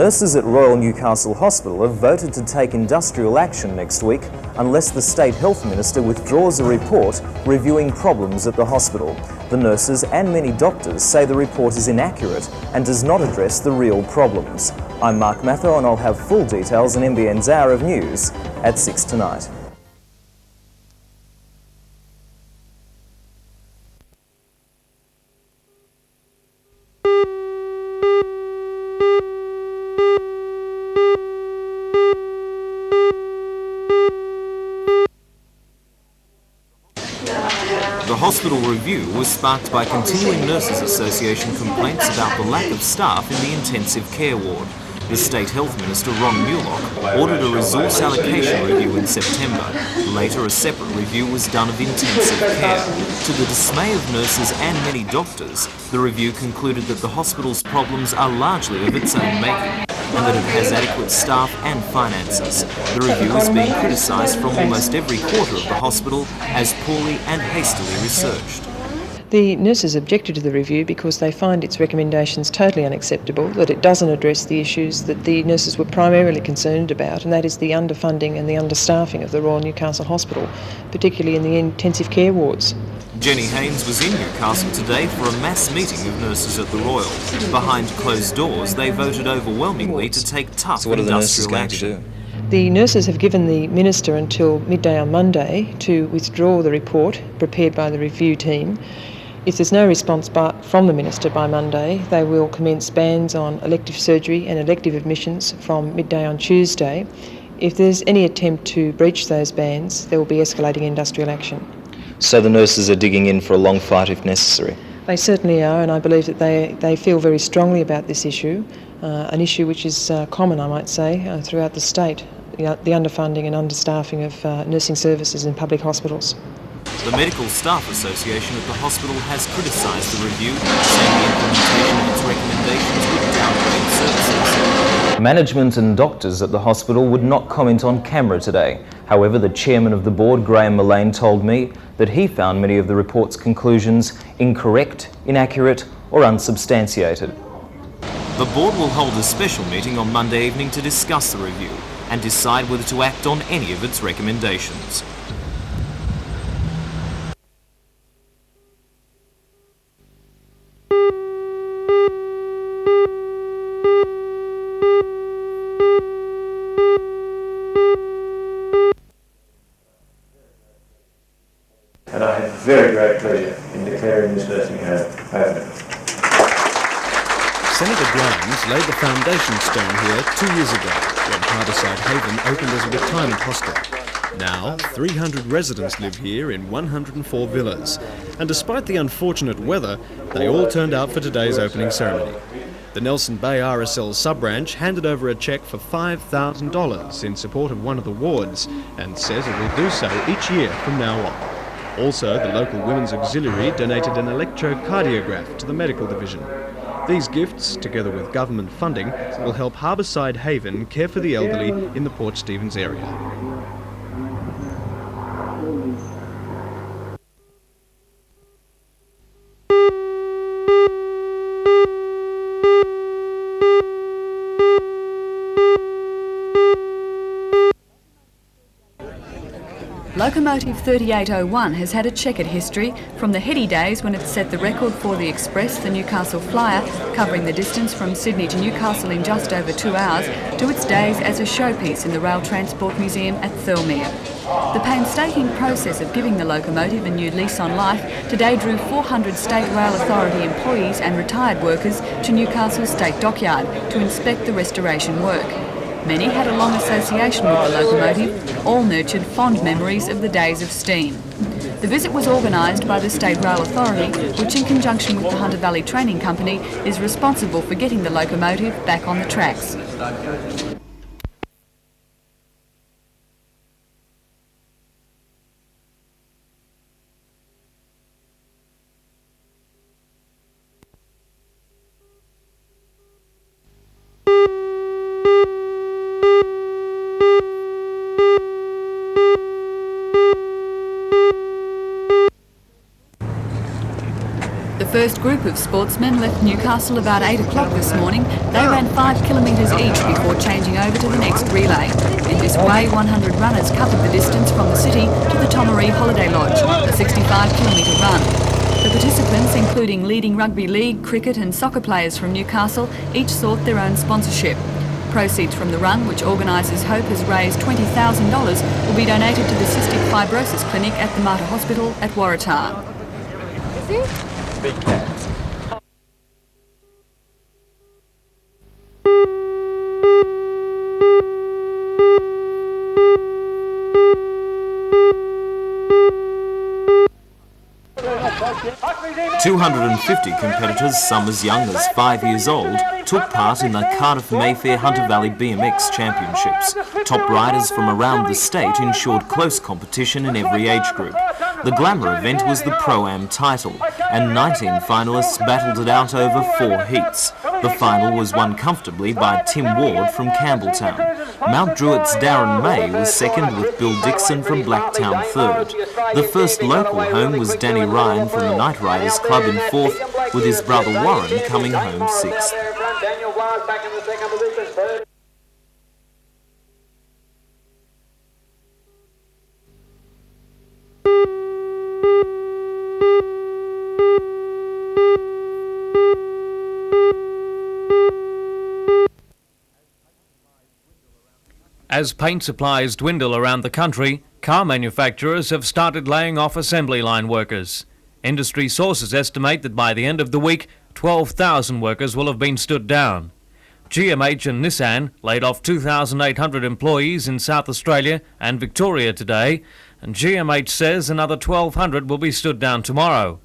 Nurses at Royal Newcastle Hospital have voted to take industrial action next week unless the State Health Minister withdraws a report reviewing problems at the hospital. The nurses and many doctors say the report is inaccurate and does not address the real problems. I'm Mark Matho and I'll have full details in NBN's Hour of News at 6 tonight. The hospital review was sparked by continuing Nurses Association complaints about the lack of staff in the intensive care ward. The State Health Minister, Ron Mulock, ordered a resource allocation review in September. Later, a separate review was done of intensive care. To the dismay of nurses and many doctors, the review concluded that the hospital's problems are largely of its own making and that it has adequate staff and finances. The review is being criticised from almost every quarter of the hospital as poorly and hastily researched. The nurses objected to the review because they find its recommendations totally unacceptable, that it doesn't address the issues that the nurses were primarily concerned about, and that is the underfunding and the understaffing of the Royal Newcastle Hospital, particularly in the intensive care wards. Jenny Haynes was in Newcastle today for a mass meeting of nurses at the Royal. Behind closed doors, they voted overwhelmingly to take tough industrial action. The nurses have given the Minister until midday on Monday to withdraw the report prepared by the review team. If there's no response from the Minister by Monday, they will commence bans on elective surgery and elective admissions from midday on Tuesday. If there's any attempt to breach those bans, there will be escalating industrial action. So the nurses are digging in for a long fight if necessary? They certainly are, and I believe that they feel very strongly about this issue, an issue which is common, I might say, throughout the state, the underfunding and understaffing of nursing services in public hospitals. The Medical Staff Association at the hospital has criticised the review, saying the implementation of its recommendations would downgrade services. Management and doctors at the hospital would not comment on camera today. However, the chairman of the board, Graham Maitland, told me that he found many of the report's conclusions incorrect, inaccurate or unsubstantiated. The board will hold a special meeting on Monday evening to discuss the review and decide whether to act on any of its recommendations. And I have very great pleasure in declaring this nursing home open. Senator Grimes laid the foundation stone here 2 years ago when Harbourside Haven opened as a retirement hostel. Now, 300 residents live here in 104 villas, and despite the unfortunate weather, they all turned out for today's opening ceremony. The Nelson Bay RSL sub-branch handed over a cheque for $5,000 in support of one of the wards and says it will do so each year from now on. Also, the local Women's Auxiliary donated an electrocardiograph to the medical division. These gifts, together with government funding, will help Harbourside Haven care for the elderly in the Port Stephens area. Locomotive 3801 has had a checkered history from the heady days when it set the record for the Express, the Newcastle Flyer, covering the distance from Sydney to Newcastle in just over 2 hours, to its days as a showpiece in the Rail Transport Museum at Thirlmere. The painstaking process of giving the locomotive a new lease on life today drew 400 State Rail Authority employees and retired workers to Newcastle State Dockyard to inspect the restoration work. Many had a long association with the locomotive, all nurtured fond memories of the days of steam. The visit was organised by the State Rail Authority, which in conjunction with the Hunter Valley Training Company is responsible for getting the locomotive back on the tracks. The first group of sportsmen left Newcastle about 8 o'clock this morning. They ran 5 kilometres each before changing over to the next relay. In this way, 100 runners covered the distance from the city to the Tomaree Holiday Lodge, a 65-kilometre run. The participants, including leading rugby league, cricket and soccer players from Newcastle, each sought their own sponsorship. Proceeds from the run, which organisers hope has raised $20,000, will be donated to the Cystic Fibrosis Clinic at the Mater Hospital at Waratah. Big cats. 250 competitors, some as young as 5 years old, took part in the Cardiff Mayfair Hunter Valley BMX Championships. Top riders from around the state ensured close competition in every age group. The glamour event was the Pro-Am title, and 19 finalists battled it out over 4 heats. The final was won comfortably by Tim Ward from Campbelltown. Mount Druitt's Darren May was second, with Bill Dixon from Blacktown third. The first local home was Danny Ryan from the Night Riders Club in fourth, with his brother Warren coming home sixth. As paint supplies dwindle around the country, car manufacturers have started laying off assembly line workers. Industry sources estimate that by the end of the week, 12,000 workers will have been stood down. GMH and Nissan laid off 2,800 employees in South Australia and Victoria today, and GMH says another 1,200 will be stood down tomorrow.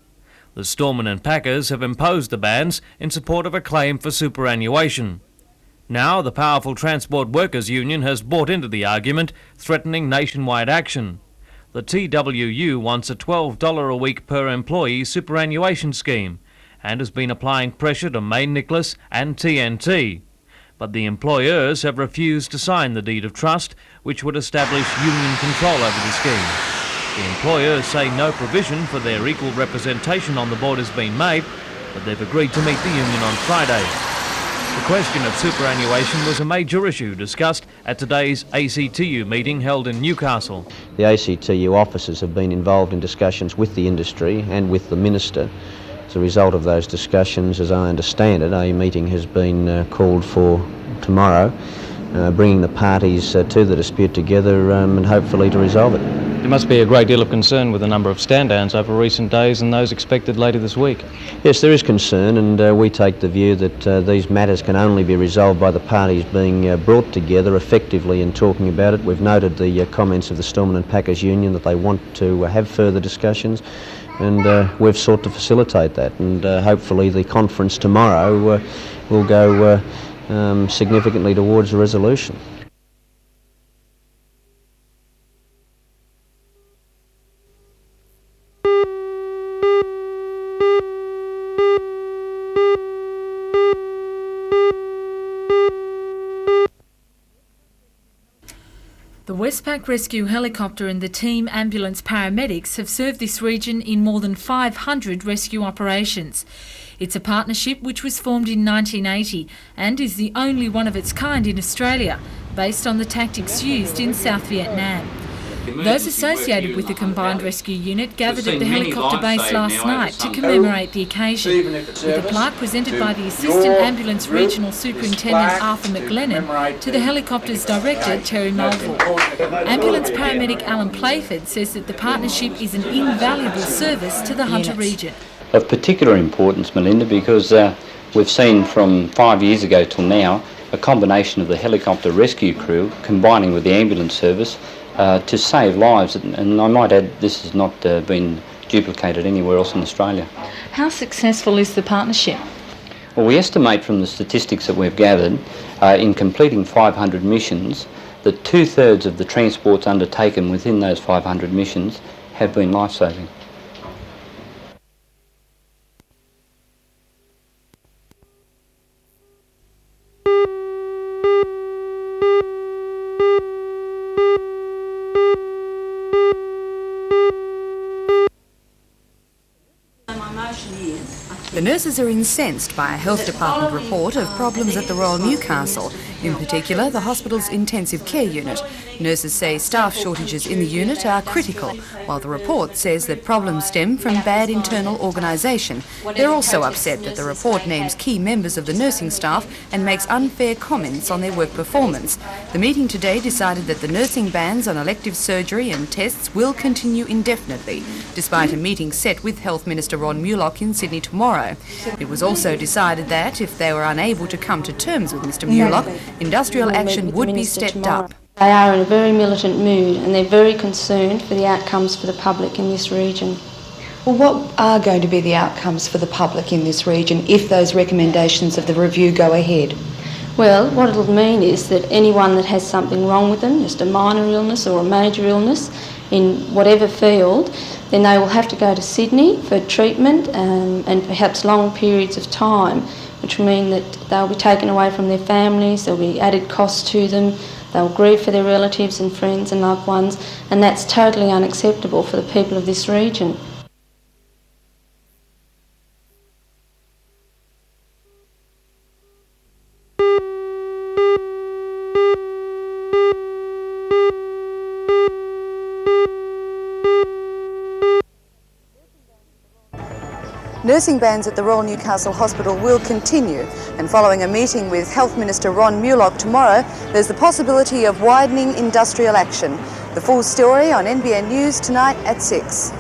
The storemen and packers have imposed the bans in support of a claim for superannuation. Now, the powerful Transport Workers Union has bought into the argument, threatening nationwide action. The TWU wants a $12 a week per employee superannuation scheme and has been applying pressure to May Nicholas and TNT. But the employers have refused to sign the deed of trust, which would establish union control over the scheme. The employers say no provision for their equal representation on the board has been made, but they've agreed to meet the union on Friday. The question of superannuation was a major issue discussed at today's ACTU meeting held in Newcastle. The ACTU officers have been involved in discussions with the industry and with the Minister. As a result of those discussions, as I understand it, a meeting has been called for tomorrow, bringing the parties to the dispute together and hopefully to resolve it. There must be a great deal of concern with the number of stand-downs over recent days and those expected later this week. Yes, there is concern, and we take the view that these matters can only be resolved by the parties being brought together effectively and talking about it. We've noted the comments of the Storemen and Packers Union that they want to have further discussions, and we've sought to facilitate that, and hopefully the conference tomorrow will go significantly towards a resolution. The Westpac rescue helicopter and the team ambulance paramedics have served this region in more than 500 rescue operations. It's a partnership which was formed in 1980 and is the only one of its kind in Australia, based on the tactics used in South Vietnam. Those associated with the Combined Rescue Unit gathered at the helicopter base last night to commemorate the occasion, with a plaque presented by the Assistant Ambulance Regional Superintendent Arthur McLennan to the helicopter's director Terry Mulville. Ambulance paramedic Alan Playford says that the partnership is an invaluable service to the Hunter region. Of particular importance, Melinda, because we've seen from 5 years ago till now a combination of the helicopter rescue crew combining with the ambulance service to save lives, and I might add this has not been duplicated anywhere else in Australia. How successful is the partnership? Well, we estimate from the statistics that we've gathered in completing 500 missions that 2/3 of the transports undertaken within those 500 missions have been life-saving. The nurses are incensed by a health department report of problems at the Royal Newcastle, in particular the hospital's intensive care unit. Nurses say staff shortages in the unit are critical, while the report says that problems stem from bad internal organisation. They're also upset that the report names key members of the nursing staff and makes unfair comments on their work performance. The meeting today decided that the nursing bans on elective surgery and tests will continue indefinitely, despite a meeting set with Health Minister Ron Mulock in Sydney tomorrow. It was also decided that if they were unable to come to terms with Mr Mulock, industrial action would be stepped up. They are in a very militant mood and they're very concerned for the outcomes for the public in this region. Well, what are going to be the outcomes for the public in this region if those recommendations of the review go ahead? Well, what it'll mean is that anyone that has something wrong with them, just a minor illness or a major illness in whatever field, then they will have to go to Sydney for treatment and perhaps long periods of time, which will mean that they'll be taken away from their families, there'll be added costs to them, they'll grieve for their relatives and friends and loved ones, and that's totally unacceptable for the people of this region. Nursing bans at the Royal Newcastle Hospital will continue, and following a meeting with Health Minister Ron Mulock tomorrow, there's the possibility of widening industrial action. The full story on NBN News tonight at 6.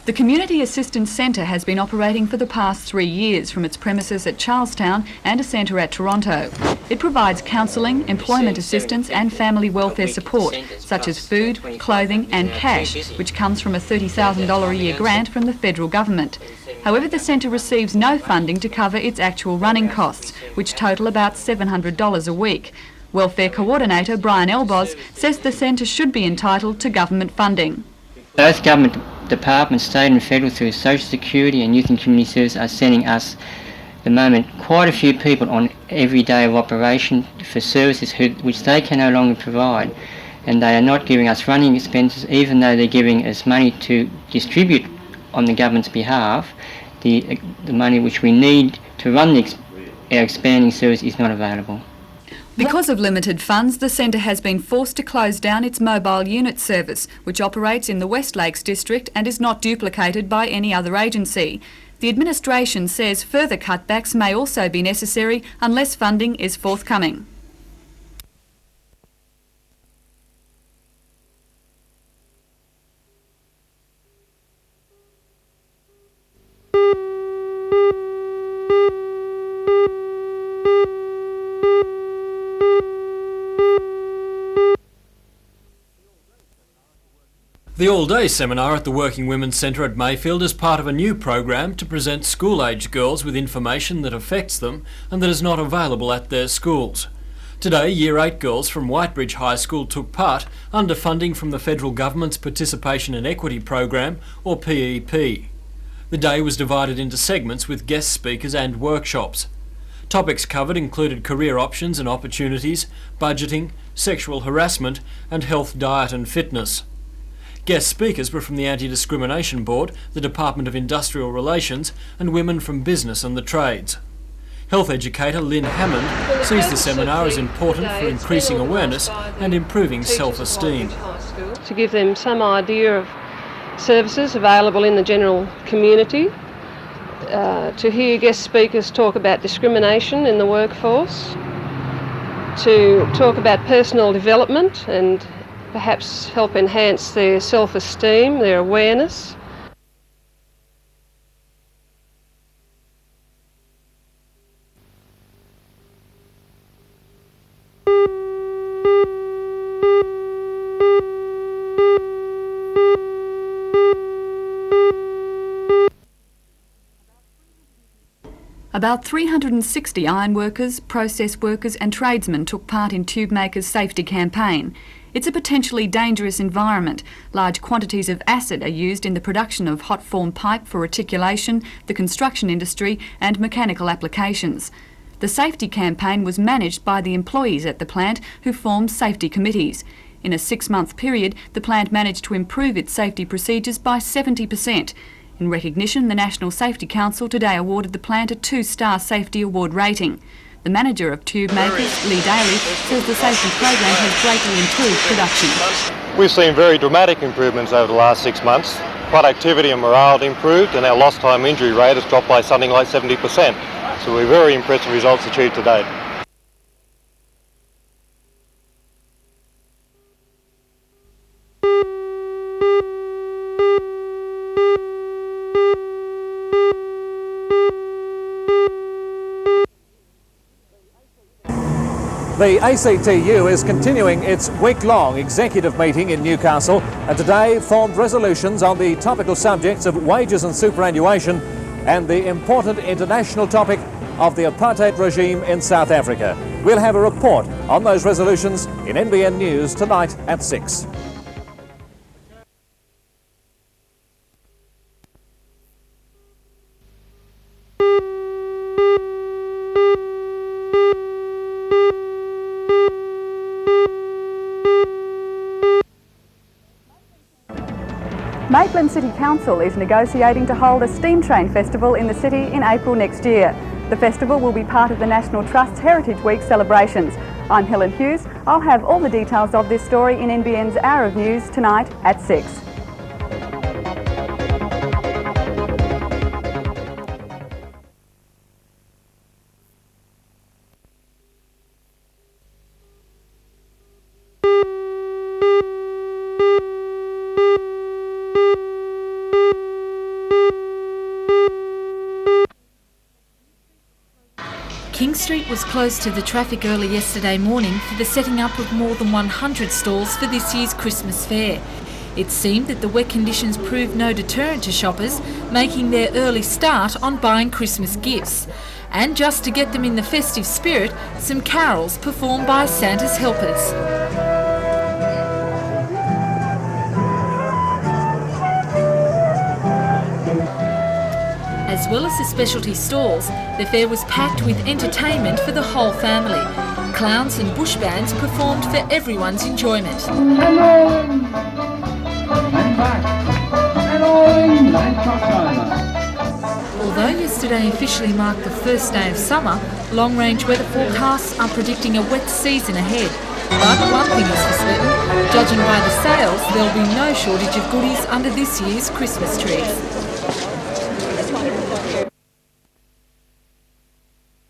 The Community Assistance Centre has been operating for the past 3 years from its premises at Charlestown and a centre at Toronto. It provides counselling, employment assistance and family welfare support, such as food, clothing and cash, which comes from a $30,000 a year grant from the federal government. However, the centre receives no funding to cover its actual running costs, which total about $700 a week. Welfare Coordinator Brian Elboz says the centre should be entitled to government funding. Both government departments, state and federal, through Social Security and Youth and Community Service, are sending us at the moment quite a few people on every day of operation for services which they can no longer provide, and they are not giving us running expenses, even though they're giving us money to distribute on the government's behalf. The money which we need to run our expanding service is not available. Because of limited funds, the centre has been forced to close down its mobile unit service, which operates in the West Lakes district and is not duplicated by any other agency. The administration says further cutbacks may also be necessary unless funding is forthcoming. The all-day seminar at the Working Women's Centre at Mayfield is part of a new program to present school-aged girls with information that affects them and that is not available at their schools. Today, Year 8 girls from Whitebridge High School took part under funding from the Federal Government's Participation and Equity Program, or PEP. The day was divided into segments with guest speakers and workshops. Topics covered included career options and opportunities, budgeting, sexual harassment and health, diet and fitness. Guest speakers were from the Anti-Discrimination Board, the Department of Industrial Relations and women from business and the trades. Health educator Lynn Hammond sees the seminar as important for increasing awareness and improving self-esteem. To give them some idea of services available in the general community, to hear guest speakers talk about discrimination in the workforce, to talk about personal development and perhaps help enhance their self-esteem, their awareness. About 360 ironworkers, process workers and tradesmen took part in Tubemaker's safety campaign. It's a potentially dangerous environment. Large quantities of acid are used in the production of hot form pipe for reticulation, the construction industry and mechanical applications. The safety campaign was managed by the employees at the plant who formed safety committees. In a 6-month period, the plant managed to improve its safety procedures by 70%. In recognition, the National Safety Council today awarded the plant a 2-star safety award rating. The manager of Tubemakers, Lee Daly, says the safety program has greatly improved production. We've seen very dramatic improvements over the last 6 months. Productivity and morale improved and our lost time injury rate has dropped by something like 70%. So we're very impressed with the results achieved to date. The ACTU is continuing its week-long executive meeting in Newcastle and today formed resolutions on the topical subjects of wages and superannuation and the important international topic of the apartheid regime in South Africa. We'll have a report on those resolutions in NBN News tonight at 6. Maitland City Council is negotiating to hold a steam train festival in the city in April next year. The festival will be part of the National Trust's Heritage Week celebrations. I'm Helen Hughes. I'll have all the details of this story in NBN's Hour of News tonight at 6. King Street was closed to the traffic early yesterday morning for the setting up of more than 100 stalls for this year's Christmas fair. It seemed that the wet conditions proved no deterrent to shoppers making their early start on buying Christmas gifts. And just to get them in the festive spirit, some carols performed by Santa's helpers. As well as the specialty stalls, the fair was packed with entertainment for the whole family. Clowns and bush bands performed for everyone's enjoyment. Although yesterday officially marked the first day of summer, long-range weather forecasts are predicting a wet season ahead. But one thing is for certain, judging by the sales, there'll be no shortage of goodies under this year's Christmas trees.